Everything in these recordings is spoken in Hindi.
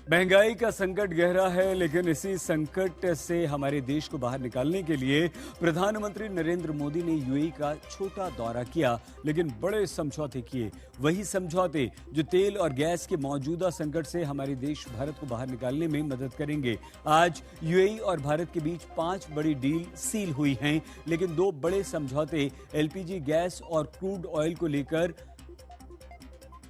महंगाई का संकट गहरा है, लेकिन इसी संकट से हमारे देश को बाहर निकालने के लिए प्रधानमंत्री नरेंद्र मोदी ने यूएई का छोटा दौरा किया, लेकिन बड़े समझौते किए। वही समझौते जो तेल और गैस के मौजूदा संकट से हमारे देश भारत को बाहर निकालने में मदद करेंगे। आज यूएई और भारत के बीच 5 बड़ी डील सील हुई हैं, लेकिन 2 बड़े समझौते एलपीजी गैस और क्रूड ऑयल को लेकर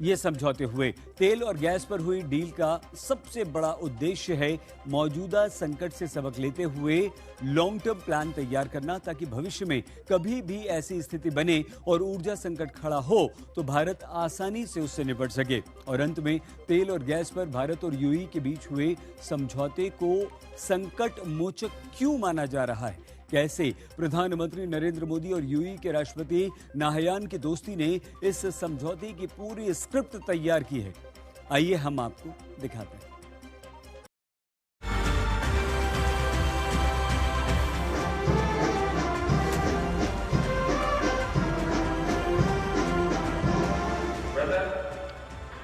ये समझौते हुए। तेल और गैस पर हुई डील का सबसे बड़ा उद्देश्य है मौजूदा संकट से सबक लेते हुए लॉन्ग टर्म प्लान तैयार करना, ताकि भविष्य में कभी भी ऐसी स्थिति बने और ऊर्जा संकट खड़ा हो तो भारत आसानी से उससे निपट सके। और अंत में तेल और गैस पर भारत और यूएई के बीच हुए समझौते को संकट मोचक क्यों माना जा रहा है, कैसे प्रधानमंत्री नरेंद्र मोदी और यूएई के राष्ट्रपति नाहयान की दोस्ती ने इस समझौते की पूरी स्क्रिप्ट तैयार की है, आइए हम आपको दिखाते हैं।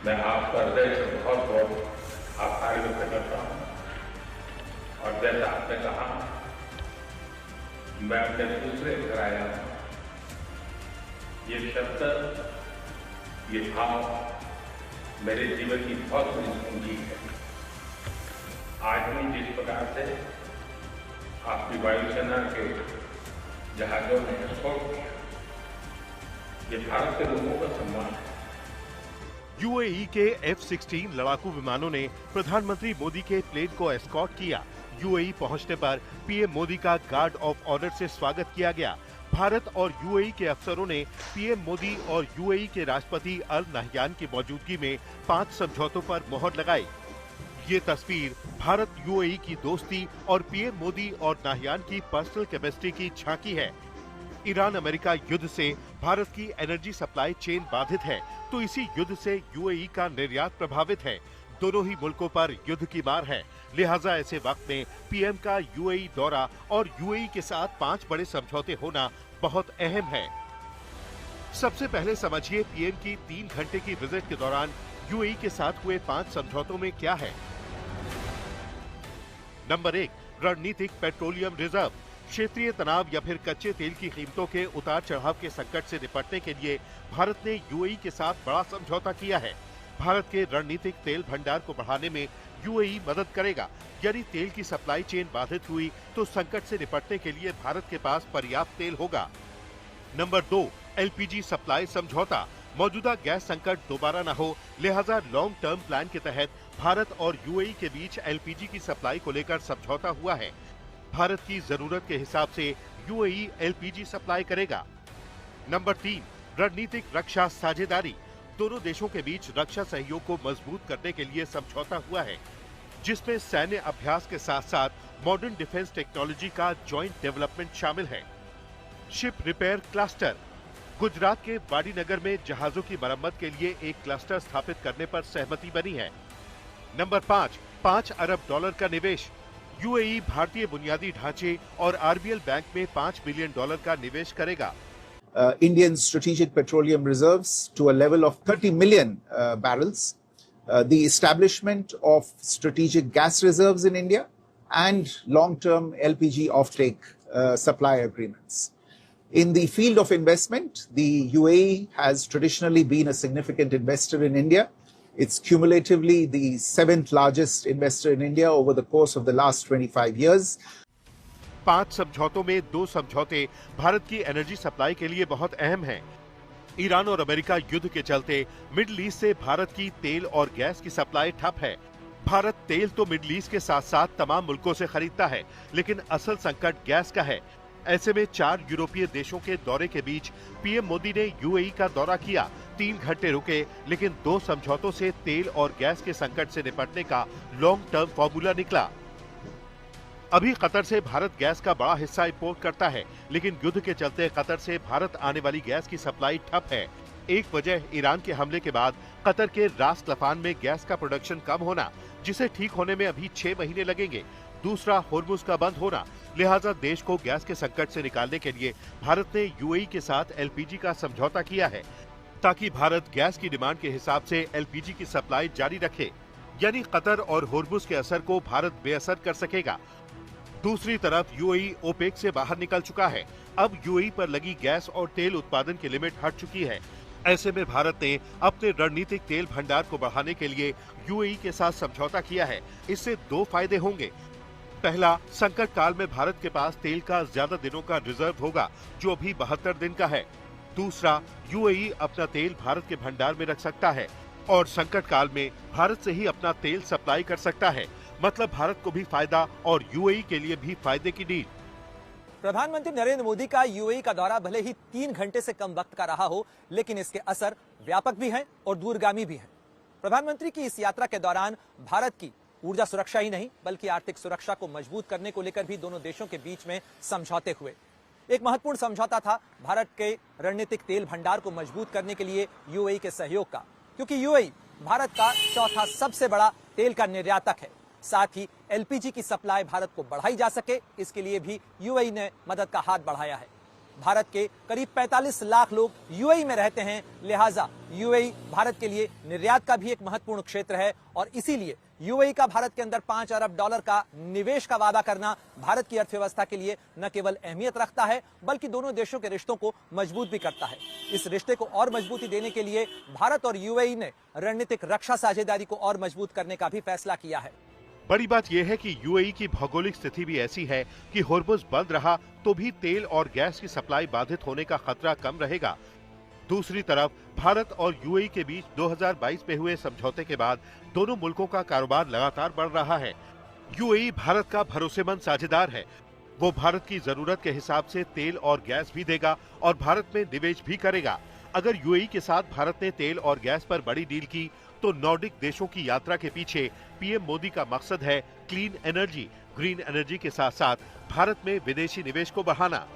मैं आपका हृदय से बहुत बहुत आभार व्यक्त करता हूं और जैसा आपने कहा, मैं अपने दूसरे घर आया हूं। ये शब्द, ये भाव मेरे जीवन की बहुत बड़ी पूंजी है। आज हम जिस प्रकार से आपकी वायुसेना के जहाजों ने एस्कॉर्ट किया, ये भारत के लोगों का सम्मान है। यूएई के F-16 लड़ाकू विमानों ने प्रधानमंत्री मोदी के प्लेन को एस्कॉर्ट किया। यूएई पहुंचने पर पीएम मोदी का गार्ड ऑफ ऑनर से स्वागत किया गया। भारत और यूएई के अफसरों ने पीएम मोदी और यूएई के राष्ट्रपति अल नाहयान की मौजूदगी में 5 समझौतों पर मोहर लगाई। ये तस्वीर भारत यूएई की दोस्ती और पीएम मोदी और नाहयान की पर्सनल केमिस्ट्री की झांकी है। ईरान अमेरिका युद्ध से भारत की एनर्जी सप्लाई चेन बाधित है, तो इसी युद्ध से यूएई का निर्यात प्रभावित है। दोनों ही मुल्कों पर युद्ध की मार है, लिहाजा ऐसे वक्त में पीएम का यूएई दौरा और यूएई के साथ 5 बड़े समझौते होना बहुत अहम है। सबसे पहले समझिए पीएम की 3 घंटे की विजिट के दौरान यूएई के साथ हुए 5 समझौतों में क्या है। नंबर 1, रणनीतिक पेट्रोलियम रिजर्व। क्षेत्रीय तनाव या फिर कच्चे तेल की कीमतों के उतार चढ़ाव के संकट से निपटने के लिए भारत ने यूएई के साथ बड़ा समझौता किया है। भारत के रणनीतिक तेल भंडार को बढ़ाने में यूएई मदद करेगा। यदि तेल की सप्लाई चेन बाधित हुई तो संकट से निपटने के लिए भारत के पास पर्याप्त तेल होगा। नंबर 2, एलपीजी सप्लाई समझौता। मौजूदा गैस संकट दोबारा न हो, लिहाजा लॉन्ग टर्म प्लान के तहत भारत और यूएई के बीच एलपीजी की सप्लाई को लेकर समझौता हुआ है। भारत की जरूरत के हिसाब से यूएई एलपीजी सप्लाई करेगा। नंबर 3, रणनीतिक रक्षा साझेदारी। दोनों देशों के बीच रक्षा सहयोग को मजबूत करने के लिए समझौता हुआ है, जिसमें सैन्य अभ्यास के साथ साथ मॉडर्न डिफेंस टेक्नोलॉजी का जॉइंट डेवलपमेंट शामिल है। Ship repair cluster. गुजरात के वाडीनगर में जहाजों की मरम्मत के लिए एक क्लस्टर स्थापित करने पर सहमति बनी है। नंबर 5, $5 अरब का निवेश। यूएई भारतीय बुनियादी ढांचे और आरबीएल बैंक में $5 बिलियन का निवेश करेगा। Indian strategic petroleum reserves to a level of 30 million barrels, the establishment of strategic gas reserves in India, and long-term LPG offtake supply agreements. In the field of investment, the UAE has traditionally been a significant investor in India. It's cumulatively the 7th largest investor in India over the course of the last 25 years. 5 समझौतों में 2 समझौते भारत की एनर्जी सप्लाई के लिए बहुत अहम हैं। ईरान और अमेरिका युद्ध के चलते मिडिल ईस्ट से भारत की तेल और गैस की सप्लाई ठप है। भारत तेल तो मिडिल ईस्ट के साथ साथ तमाम मुल्कों से खरीदता है, लेकिन असल संकट गैस का है। ऐसे में 4 यूरोपीय देशों के दौरे के बीच पीएम मोदी ने यूएई का दौरा किया। 3 घंटे रुके, लेकिन 2 समझौतों से तेल और गैस के संकट से निपटने का लॉन्ग टर्म फॉर्मूला निकला। अभी कतर से भारत गैस का बड़ा हिस्सा इंपोर्ट करता है, लेकिन युद्ध के चलते कतर से भारत आने वाली गैस की सप्लाई ठप है। एक वजह ईरान के हमले के बाद कतर के रास लफान में गैस का प्रोडक्शन कम होना, जिसे ठीक होने में अभी 6 महीने लगेंगे। दूसरा, होर्मुज का बंद होना। लिहाजा देश को गैस के संकट से निकालने के लिए भारत ने यूएई के साथ एलपीजी का समझौता किया है, ताकि भारत गैस की डिमांड के हिसाब से एलपीजी की सप्लाई जारी रखे। यानी कतर और होर्मुज के असर को भारत बेअसर कर सकेगा। दूसरी तरफ यूएई ओपेक से बाहर निकल चुका है। अब यूएई पर लगी गैस और तेल उत्पादन की लिमिट हट चुकी है। ऐसे में भारत ने अपने रणनीतिक तेल भंडार को बढ़ाने के लिए यूएई के साथ समझौता किया है। इससे दो फायदे होंगे। पहला, संकट काल में भारत के पास तेल का ज्यादा दिनों का रिजर्व होगा, जो अभी 72 दिन का है। दूसरा, यूएई अपना तेल भारत के भंडार में रख सकता है और संकट काल में भारत से ही अपना तेल सप्लाई कर सकता है। मतलब भारत को भी फायदा और यूएई के लिए भी फायदे की डील। प्रधानमंत्री नरेंद्र मोदी का यूएई का दौरा भले ही 3 घंटे से कम वक्त का रहा हो, लेकिन इसके असर व्यापक भी हैं और दूरगामी भी हैं। प्रधानमंत्री की इस यात्रा के दौरान भारत की ऊर्जा सुरक्षा ही नहीं बल्कि आर्थिक सुरक्षा को मजबूत करने को लेकर भी दोनों देशों के बीच में समझौते हुए। एक महत्वपूर्ण समझौता था भारत के रणनीतिक तेल भंडार को मजबूत करने के लिए यूएई के सहयोग का, क्योंकि यूएई भारत का चौथा सबसे बड़ा तेल का निर्यातक है। साथ ही एलपीजी की सप्लाई भारत को बढ़ाई जा सके, इसके लिए भी यूएई ने मदद का हाथ बढ़ाया है। भारत के करीब 45 लाख लोग यूएई में रहते हैं, लिहाजा यूएई भारत के लिए निर्यात का भी एक महत्वपूर्ण क्षेत्र है और इसीलिए यूएई का भारत के अंदर $5 अरब का निवेश का वादा करना भारत की अर्थव्यवस्था के लिए न केवल अहमियत रखता है बल्कि दोनों देशों के रिश्तों को मजबूत भी करता है। इस रिश्ते को और मजबूती देने के लिए भारत और यूएई ने रणनीतिक रक्षा साझेदारी को और मजबूत करने का भी फैसला किया है। बड़ी बात यह है कि यूएई की भौगोलिक स्थिति भी ऐसी है कि होर्मुज बंद रहा तो भी तेल और गैस की सप्लाई बाधित होने का खतरा कम रहेगा। दूसरी तरफ भारत और यूएई के बीच 2022 में हुए समझौते के बाद दोनों मुल्कों का कारोबार लगातार बढ़ रहा है। यूएई भारत का भरोसेमंद साझेदार है। वो भारत की जरूरत के हिसाब से तेल और गैस भी देगा और भारत में निवेश भी करेगा। अगर यूएई के साथ भारत ने तेल और गैस पर बड़ी डील की तो नॉर्डिक देशों की यात्रा के पीछे पीएम मोदी का मकसद है क्लीन एनर्जी, ग्रीन एनर्जी के साथ साथ भारत में विदेशी निवेश को बढ़ाना।